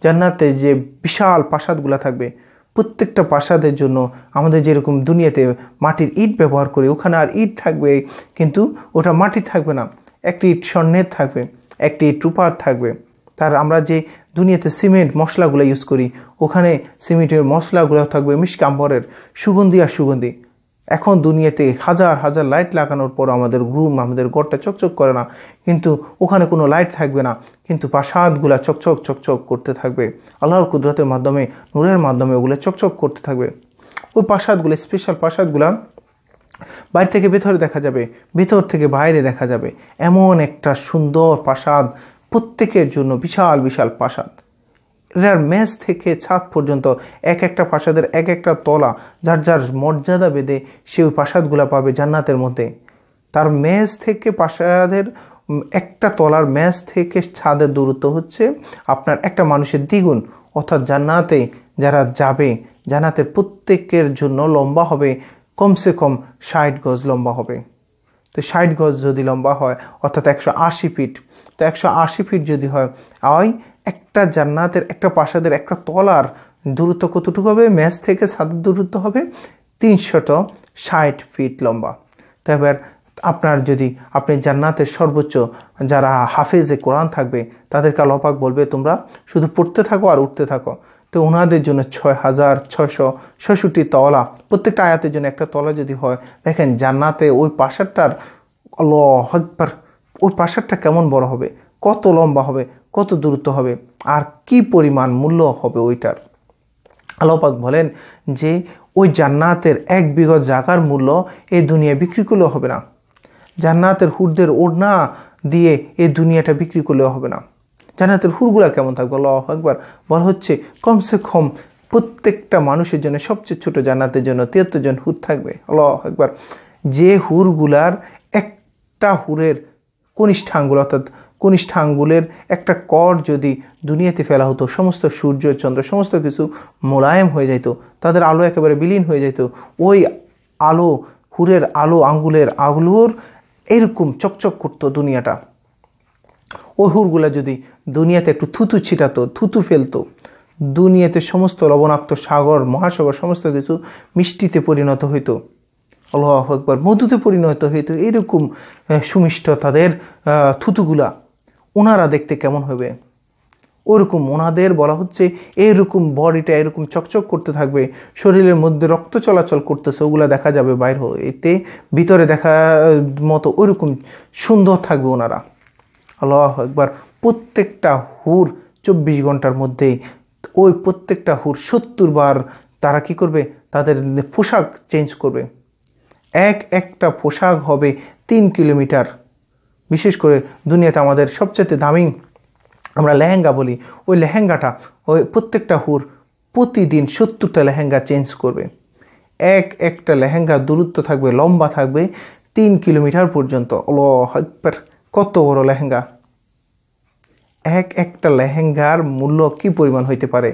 জান্নাতে যে বিশাল প্রাসাদগুলো থাকবে, প্রত্যেকটা প্রাসাদের জন্য আমাদের যেরকম দুনিয়াতে মাটির ইট ব্যবহার করি, ওখানে আর ইট থাকবে, কিন্তু ওটা মাটি থাকবে না, একটি ইট স্বর্ণের থাকবে, একটি ইট রূপার থাকবে। তার আমরা যে দুনিয়াতে সিমেন্ট মশলাগুলো ইউজ করি, ওখানে সিমেন্টের মশলাগুলো থাকবে মিশক আম্বরের, সুগন্ধি আর সুগন্ধি। এখন দুনিয়াতে হাজার হাজার লাইট লাগানোর পর আমাদের রুম, আমাদের ঘরটা চকচক করে না, কিন্তু ওখানে কোনো লাইট থাকবে না, কিন্তু প্রাসাদগুলা চকচক চকচক করতে থাকবে। আল্লাহর কুদরতের মাধ্যমে, নূরের মাধ্যমে ওগুলো চকচক করতে থাকবে। ওই প্রাসাদগুলো, স্পেশাল প্রাসাদগুলা বাইরে থেকে ভেতরে দেখা যাবে, ভেতর থেকে বাইরে দেখা যাবে। এমন একটা সুন্দর প্রাসাদ, প্রত্যেকের জন্য বিশাল বিশাল প্রাসাদ। এর মেঝ থেকে ছাদ পর্যন্ত এক একটা প্রাসাদের এক একটা তলা, যার যার মর্যাদা বেঁধে সে ওই প্রাসাদগুলা পাবে জান্নাতের মধ্যে। তার মেঝ থেকে প্রাসাদের একটা তলার মেঝ থেকে ছাদের দূরত্ব হচ্ছে আপনার একটা মানুষের দ্বিগুণ। অর্থাৎ জান্নাতে যারা যাবে, জান্নাতের প্রত্যেকের জন্য লম্বা হবে কমসে কম 60 গজ লম্বা হবে। তো 60 গজ যদি লম্বা হয় অর্থাৎ 180 ফিট, তো 180 ফিট যদি হয়, ওই একটা জান্নাতের একটা প্রাসাদের একটা তলার দূরত্ব কতটুকু হবে? মেঝ থেকে ছাদের দূরত্ব হবে 360 ফিট লম্বা। তো এবার আপনার যদি আপনি জান্নাতের সর্বোচ্চ যারা হাফেজে কোরআন থাকবে, তাদেরকে আল্লাহ পাক বলবে তোমরা শুধু পড়তে থাকো আর উঠতে থাকো। তো ওনাদের জন্য 6666 তলা, প্রত্যেকটা আয়াতের জন্য একটা তলা যদি হয়, দেখেন জান্নাতে ওই প্রাসাদটার, আল্লাহু আকবার, ওই প্রাসাদটা কেমন বড় হবে, কত লম্বা হবে, কত দূরত্ব হবে, আর কি পরিমাণ মূল্য হবে ওইটার। আল্লাহ পাক বলেন যে ওই জান্নাতের 1 বিঘত জায়গার মূল্য এই দুনিয়া বিক্রি করলেও হবে না। জান্নাতের হুরদের ওড়না দিয়ে এই দুনিয়াটা বিক্রি করলেও হবে না। জান্নাতের হুরগুলা কেমন থাকবে? আল্লাহু আকবার, বলা হচ্ছে কমসে কম প্রত্যেকটা মানুষের জন্য, সবচেয়ে ছোট জান্নাতের জন্য 73 জন হুর থাকবে। আল্লাহু আকবার, যে হুরগুলার একটা হুরের কনিষ্ঠ আঙ্গুল, অর্থাৎ কনিষ্ঠ আঙ্গুলের একটা কর যদি দুনিয়াতে ফেলা হতো, সমস্ত সূর্য চন্দ্র সমস্ত কিছু মোলায়েম হয়ে যেত, তাদের আলো একেবারে বিলীন হয়ে যেত। ওই আলো, হুরের আলো, আঙ্গুলের আলোর এরকম চকচক করতো দুনিয়াটা। ওই হুরগুলা যদি দুনিয়াতে একটু থুতু ছিটাতো, থুতু ফেলতো, দুনিয়াতে সমস্ত লবণাক্ত সাগর, মহাসাগর সমস্ত কিছু মিষ্টিতে পরিণত হইতো। আল্লাহু আকবার, মধুতে পরিণত হইতো। এইরকম সুমিষ্ট তাদের থুতুগুলা, ওনারা দেখতে কেমন হবে? ওরকম ওনাদের বলা হচ্ছে এইরকম বডিটা এরকম চকচক করতে থাকবে, শরীরের মধ্যে রক্ত চলাচল করতেছে, ওগুলা দেখা যাবে বাইর এতে ভিতরে দেখা মতো ওইরকম সুন্দর থাকবে ওনারা। আল্লাহু আকবার, প্রত্যেকটা হুর 24 ঘন্টার মধ্যে ওই প্রত্যেকটা হুর 70 বার তারা কি করবে? তাদের পোশাক চেঞ্জ করবে। একটা পোশাক হবে 3 কিলোমিটার। বিশেষ করে দুনিয়াতে আমাদের সবচেয়ে দামি আমরা লেহেঙ্গা বলি, ওই লেহেঙ্গাটা ওই প্রত্যেকটা হুর প্রতিদিন 70টা লেহেঙ্গা চেঞ্জ করবে। একটা লেহেঙ্গা দূরত্ব থাকবে, লম্বা থাকবে 3 কিলোমিটার পর্যন্ত। আল্লাহু আকবার, কত বড় লেহেঙ্গা! একটা লেহেঙ্গার মূল্য কি পরিমাণ হইতে পারে?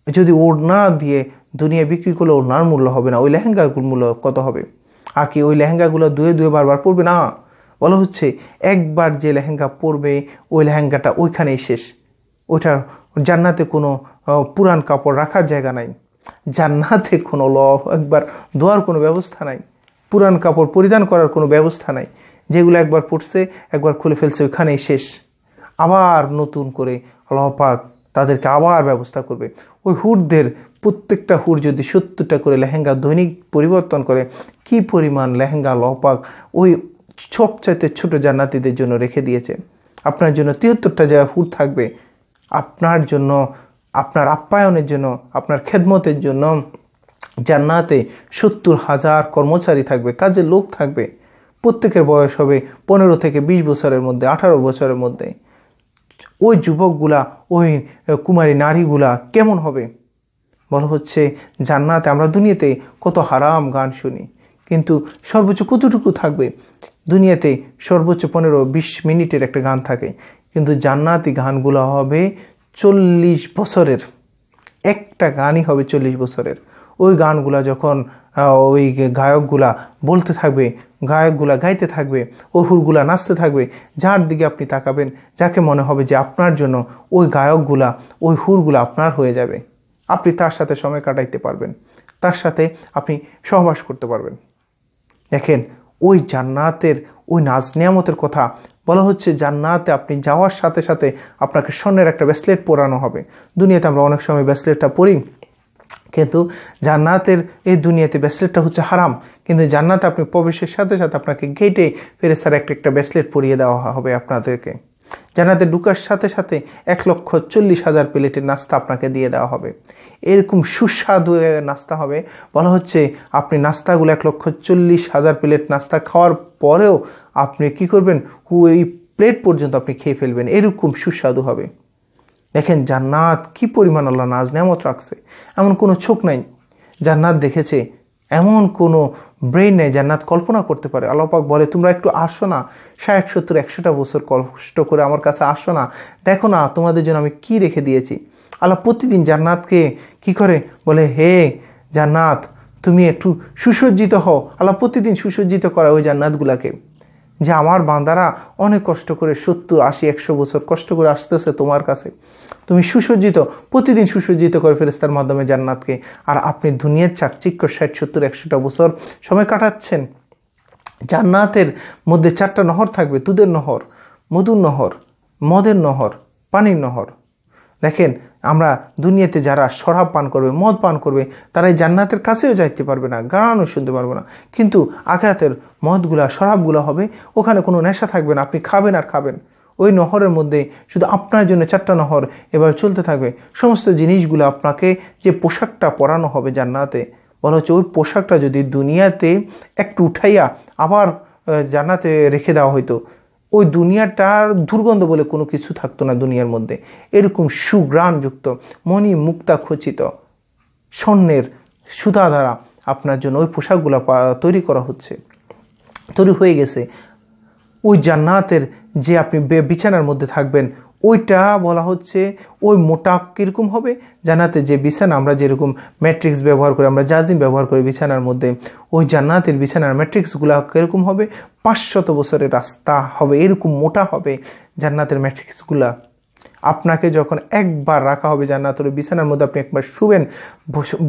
যদি ওড়না দিয়ে দুনিয়া বিক্রি করলে ওড়নার মূল্য হবে না, ওই লেহেঙ্গাগুলোর মূল্য কত হবে? আর কি ওই লেহেঙ্গাগুলো দুয়ে বারবার পরবে না। বলা হচ্ছে একবার যে লেহেঙ্গা পরবে ওই লেহেঙ্গাটা ওইখানেই শেষ। ওইটার জান্নাতে কোনো পুরান কাপড় রাখার জায়গা নাই, জান্নাতে কোনো একবার ধোয়ার কোনো ব্যবস্থা নাই, পুরান কাপড় পরিধান করার কোনো ব্যবস্থা নাই। যেগুলো একবার পরছে, একবার খুলে ফেলছে, ওইখানেই শেষ। আবার নতুন করে আল্লাহ পাক তাদেরকে আবার ব্যবস্থা করবে। ওই হুরদের প্রত্যেকটা হুর যদি 70টা করে লেহেঙ্গা দৈনিক পরিবর্তন করে, কি পরিমাণ লেহেঙ্গা আল্লাহ পাক ওই সবচাইতে ছোট জান্নাতীদের জন্য রেখে দিয়েছে। আপনার জন্য 73টা জায়গা হুর থাকবে, আপনার জন্য, আপনার আপ্যায়নের জন্য, আপনার খেদমতের জন্য। জান্নাতে 70,000 কর্মচারী থাকবে, কাজের লোক থাকবে। প্রত্যেকের বয়স হবে 15 থেকে 20 বছরের মধ্যে, 18 বছরের মধ্যে। ওই যুবকগুলা, ওই কুমারী নারীগুলা কেমন হবে? বলা হচ্ছে জান্নাতে আমরা দুনিয়াতে কত হারাম গান শুনি, কিন্তু সর্বোচ্চ কতটুকু থাকবে? দুনিয়াতে সর্বোচ্চ 15-20 মিনিটের একটা গান থাকে, কিন্তু জান্নাতি গানগুলো হবে 40 বছরের। একটা গানই হবে 40 বছরের। ওই গানগুলা যখন ওই গায়কগুলা বলতে থাকবে, গায়কগুলা গাইতে থাকবে, ওই হুরগুলা নাচতে থাকবে। যার দিকে আপনি তাকাবেন, যাকে মনে হবে যে আপনার জন্য ওই গায়কগুলা, ওই হুরগুলা আপনার হয়ে যাবে। আপনি তার সাথে সময় কাটাইতে পারবেন, তার সাথে আপনি সহবাস করতে পারবেন। দেখেন, ওই জান্নাতের ওই নাজ নিয়ামতের কথা বলা হচ্ছে। জান্নাতে আপনি যাওয়ার সাথে সাথে আপনাকে স্বর্ণের একটা ব্রেসলেট পরানো হবে। দুনিয়াতে আমরা অনেক সময় ব্রেসলেটটা পরি, কিন্তু জান্নাতের এই দুনিয়াতে ব্রেসলেটটা হচ্ছে হারাম। কিন্তু জান্নাতে আপনি প্রবেশের সাথে সাথে আপনাকে গেটে ফেরেশতার একটা ব্রেসলেট পরিয়ে দেওয়া হবে আপনাদেরকে। জান্নাতে ঢুকার সাথে সাথে 1,40,000 প্লেটের নাস্তা আপনাকে দিয়ে দেওয়া হবে। এরকম সুস্বাদু নাস্তা হবে। বলা হচ্ছে আপনি নাস্তাগুলো 1,40,000 প্লেট নাস্তা খাওয়ার পরেও আপনি কি করবেন, ওই প্লেট পর্যন্ত আপনি খেয়ে ফেলবেন, এরকম সুস্বাদু হবে। দেখেন জান্নাত কি পরিমাণ আল্লাহ নাজ নেয়ামত রাখছে। এমন কোনো চোখ নাই জান্নাত দেখেছে, এমন কোনো ব্রেন নেই জান্নাত কল্পনা করতে পারে। আল্লাহ পাক বলে, তোমরা একটু আসো না, 60, 70, 100টা বছর কষ্ট করে আমার কাছে আসো না, দেখো না তোমাদের জন্য আমি কি রেখে দিয়েছি। আল্লাহ প্রতিদিন জান্নাতকে কি করে বলে, হে জান্নাত তুমি একটু সুসজ্জিত হও। আল্লাহ প্রতিদিন সুসজ্জিত করে ওই জান্নাতগুলাকে, যে আমার বান্দারা অনেক কষ্ট করে 70, 80, 100 বছর কষ্ট করে আসতেছে তোমার কাছে, তুমি সুসজ্জিত, প্রতিদিন সুসজ্জিত করে ফেরেশতার মাধ্যমে জান্নাতকে। আর আপনি দুনিয়ার চাকচিক্য 60, 70, 100টা বছর সময় কাটাচ্ছেন। জান্নাতের মধ্যে 4টা নহর থাকবে, দুধের নহর, মধুর নহর, মদের নহর, পানির নহর। দেখেন, আমরা দুনিয়াতে যারা শরাব পান করবে, মদ পান করবে, তারা এই জান্নাতের কাছেও যাইতে পারবে না, গানও শুনতে পারবে না। কিন্তু আখিরাতের মদগুলা, শরাবগুলো হবে, ওখানে কোনো নেশা থাকবে না, আপনি খাবেন আর খাবেন। ওই নহরের মধ্যে শুধু আপনার জন্য 4টা নহর এভাবে চলতে থাকবে। সমস্ত জিনিসগুলো আপনাকে যে পোশাকটা পরানো হবে জান্নাতে, বলা হচ্ছে ওই পোশাকটা যদি দুনিয়াতে একটু উঠাইয়া আবার জান্নাতে রেখে দেওয়া হইতো, ওই দুনিয়াটার দুর্গন্ধ বলে কোনো কিছু থাকতো না দুনিয়ার মধ্যে। এরকম সুঘ্রাণযুক্ত, মণি মুক্তা খচিত স্বর্ণের সুতা দ্বারা আপনার জন্য ওই পোশাকগুলো তৈরি করা হচ্ছে, তৈরি হয়ে গেছে। ওই জান্নাতের যে আপনি বিছানার মধ্যে থাকবেন, ওইটা বলা হচ্ছে ওই মোটা কীরকম হবে, জান্নাতের যে বিছানা আমরা যেরকম ম্যাট্রিক্স ব্যবহার করি, আমরা জাজিম ব্যবহার করি বিছানার মধ্যে, ওই জান্নাতের বিছানার ম্যাট্রিক্সগুলো কীরকম হবে, 500 বছরের রাস্তা হবে, এরকম মোটা হবে জান্নাতের ম্যাট্রিক্সগুলা। আপনাকে যখন একবার রাখা হবে জান্নাতের বিছানার মধ্যে, আপনি একবার শুবেন,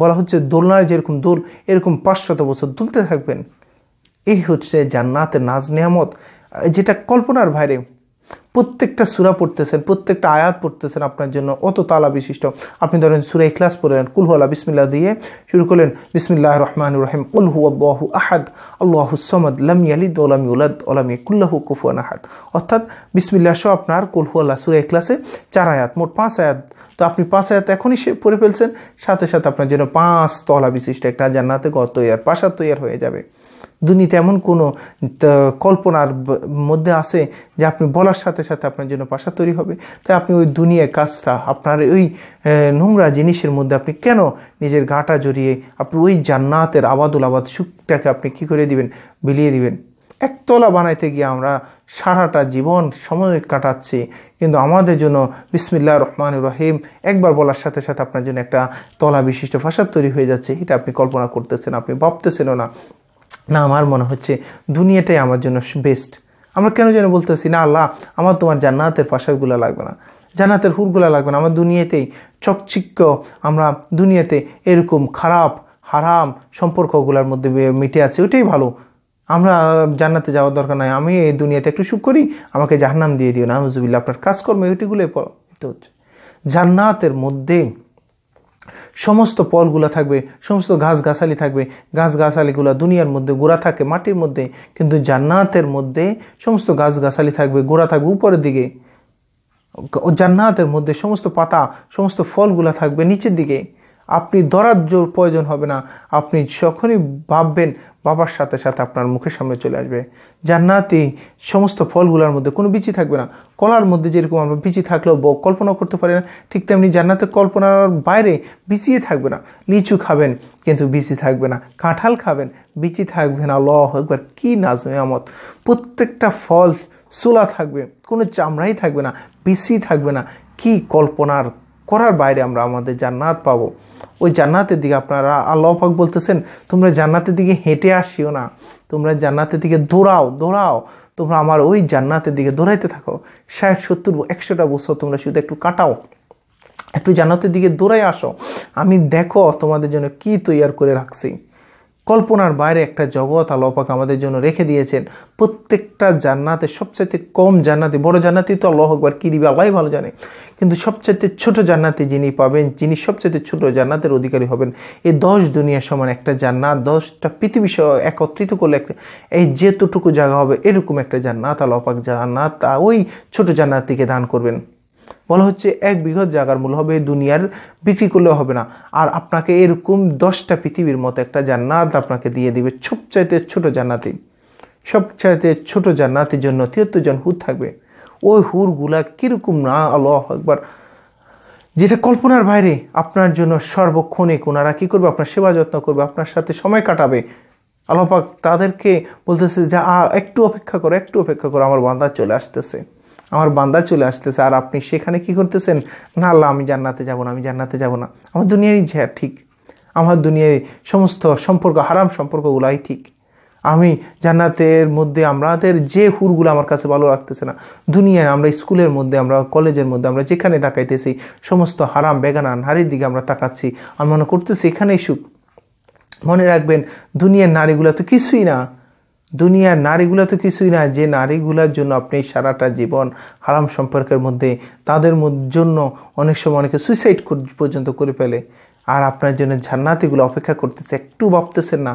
বলা হচ্ছে দোলনার যেরকম দোল, এরকম 500 বছর দুলতে থাকবেন। এই হচ্ছে জান্নাতের নাজ নেয়ামত, যেটা কল্পনার বাইরে। প্রত্যেকটা সূরা পড়তেছেন, প্রত্যেকটা আয়াত পড়তেছেন আপনার জন্য অত তালা বিশিষ্ট। আপনি ধরেন সূরা ইখলাস পড়লেন, কুল হু আল্লাহ বিসমিল্লাহ দিয়ে শুরু করলেন, বিসমিল্লাহির রহমানির রহিম, কুল হু আল্লাহু আহাদ আল্লাহুস সামাদ লাম ইয়ালিদ ওয়া লাম ইউলাদ ওয়া লাম ইয়াকুল লাহু কুফুয়ান আহাদ। অর্থাৎ বিসমিল্লাহ সহ আপনার কুল হু আল্লাহ সূরা ইখলাসে 4 আয়াত, মোট 5 আয়াত। তো আপনি 5 আয়াত এখনই পড়ে ফেলছেন, সাথে সাথে আপনার জন্য 5 তলা বিশিষ্ট একটা জান্নাতে ঘর তৈরি, প্রাসাদ তৈরি হয়ে যাবে। দুনিয়াতে এমন কোনো কল্পনার মধ্যে আছে যে আপনি বলার সাথে সাথে আপনার জন্য প্রাসাদ তৈরি হবে? তাই আপনি ওই দুনিয়ার কাজটা, আপনার ওই নোংরা জিনিসের মধ্যে আপনি কেন নিজের গাটা জড়িয়ে আপনি ওই জান্নাতের আবাদুল আবাদ সুখটাকে আপনি কী করে দিবেন, বিলিয়ে দিবেন? একতলা বানাইতে গিয়ে আমরা সারাটা জীবন সময় কাটাচ্ছি, কিন্তু আমাদের জন্য বিসমিল্লাহির রহমানির রহিম একবার বলার সাথে সাথে আপনার জন্য একটা তলা বিশিষ্ট প্রাসাদ তৈরি হয়ে যাচ্ছে। এটা আপনি কল্পনা করতেছেন, আপনি ভাবতেছেনও না। না, আমার মনে হচ্ছে দুনিয়াটাই আমার জন্য বেস্ট। আমরা কেন যেন বলতেছি না, আল্লাহ আমার তোমার জান্নাতের প্রাসাদগুলো লাগবে না, জান্নাতের হুরগুলো লাগবে না, আমার দুনিয়াতেই চকচিক্য, আমরা দুনিয়াতে এরকম খারাপ হারাম সম্পর্কগুলোর মধ্যে মিটে আছে, ওইটাই ভালো। আমরা জান্নাতে যাওয়ার দরকার নাই, আমি এই দুনিয়াতে একটু সুখ করি, আমাকে জাহান্নাম দিয়ে দিও না, নাউজুবিল্লাহ। আপনার কাজকর্ম ওইটিগুলোই হচ্ছে। জান্নাতের মধ্যে সমস্ত ফলগুলো থাকবে, সমস্ত গাছগাছালি থাকবে। গাছগাছালিগুলো দুনিয়ার মধ্যে গোড়া থাকে মাটির মধ্যে, কিন্তু জান্নাতের মধ্যে সমস্ত গাছগাছালি থাকবে, গোড়া থাকবে উপরের দিকে। জান্নাতের মধ্যে সমস্ত পাতা, সমস্ত ফলগুলো থাকবে নিচের দিকে। আপনি ধরার জোর প্রয়োজন হবে না, আপনি যখনই ভাববেন বাবার সাথে সাথে আপনার মুখের সামনে চলে আসবে। জান্নাতি সমস্ত ফলগুলোর মধ্যে কোনো বিচি থাকবে না। কলার মধ্যে যেরকম আমরা বিচি থাকলেও কল্পনা করতে পারি না, ঠিক তেমনি জান্নাতে কল্পনার বাইরে বিচিয়ে থাকবে না। লিচু খাবেন কিন্তু বিচি থাকবে না, কাঁঠাল খাবেন বিচি থাকবে না। আল্লাহু আকবার, কি নাজ নেয়ামত! প্রত্যেকটা ফল সোলা থাকবে, কোনো চামড়াই থাকবে না, বিচি থাকবে না। কি কল্পনার করার বাইরে আমরা আমাদের জান্নাত পাবো। ওই জান্নাতের দিকে আপনারা আল্লাহ পাক বলতেছেন, তোমরা জান্নাতের দিকে হেঁটে আসিও না, তোমরা জান্নাতের দিকে দৌড়াও, তোমরা আমার ওই জান্নাতের দিকে দৌড়াইতে থাকো। 60, 70, 100টা বছর তোমরা শুধু একটু কাটাও, একটু জান্নাতের দিকে দৌড়াই আসো, আমি দেখো তোমাদের জন্য কি তৈরি করে রাখছি। কল্পনার বাইরে একটা জগৎ আল্লাহ পাক আমাদের জন্য রেখে দিয়েছেন। প্রত্যেকটা জান্নাতে সবচাইতে কম জান্নাতি, বড় জান্নাতি তো আল্লাহু আকবার কি দিবে আল্লাহই ভালো জানে, কিন্তু সবচাইতে ছোট জান্নাতি যিনি পাবেন, যিনি সবচাইতে ছোট জান্নাতের অধিকারী হবেন, এই 10 দুনিয়ার সমান একটা জান্নাত, 10টা পৃথিবী সহ একত্রিত করলে একটা এই যেতটুকু জায়গা হবে এরকম একটা জান্নাত আল্লাহ পাক জান্নাত ওই ছোট জান্নাতিকে দান করবেন। বলা হচ্ছে 1 বিঘত জায়গার মূল্য হবে দুনিয়ার, বিক্রি করলেও হবে না, আর আপনাকে এরকম 10টা পৃথিবীর মতো একটা জান্নাত আপনাকে দিয়ে দিবে। সবচাইতে ছোট জান্নাতি, সবচাইতে ছোট জান্নাতের জন্য 73 জন হুর থাকবে। ওই হুরগুলা কীরকম না আল্লাহু আকবার, যেটা কল্পনার বাইরে। আপনার জন্য সর্বক্ষণিক ওনারা কী করবে, আপনার সেবা যত্ন করবে, আপনার সাথে সময় কাটাবে। আল্লাহ পাক তাদেরকে বলতেছে যে একটু অপেক্ষা করো, আমার বান্দা চলে আসতেছে, আর আপনি সেখানে কি করতেছেন, না আল্লাহ আমি জান্নাতে যাব না, আমার দুনিয়ায় ঠিক, আমার দুনিয়ায় সমস্ত সম্পর্ক হারাম সম্পর্কগুলাই ঠিক। আমি জান্নাতের মধ্যে আমাদের যে হুরগুলো আমার কাছে ভালো লাগতেছে না, দুনিয়ায় আমরা স্কুলের মধ্যে, আমরা কলেজের মধ্যে, আমরা যেখানে তাকাইতেছি সমস্ত হারাম বেগানা নারীর দিকে আমরা তাকাচ্ছি, আর মনে করতেছি এখানেই সুখ। মনে রাখবেন, দুনিয়ার নারীগুলো তো কিছুই না, যে নারীগুলোর জন্য আপনি সারাটা জীবন হারাম সম্পর্কের মধ্যে, তাদের জন্য অনেক সময় অনেকে সুইসাইড পর্যন্ত করে ফেলে, আর আপনার জন্য জান্নাতিগুলো অপেক্ষা করতেছে, একটু ভাবতেছেন না।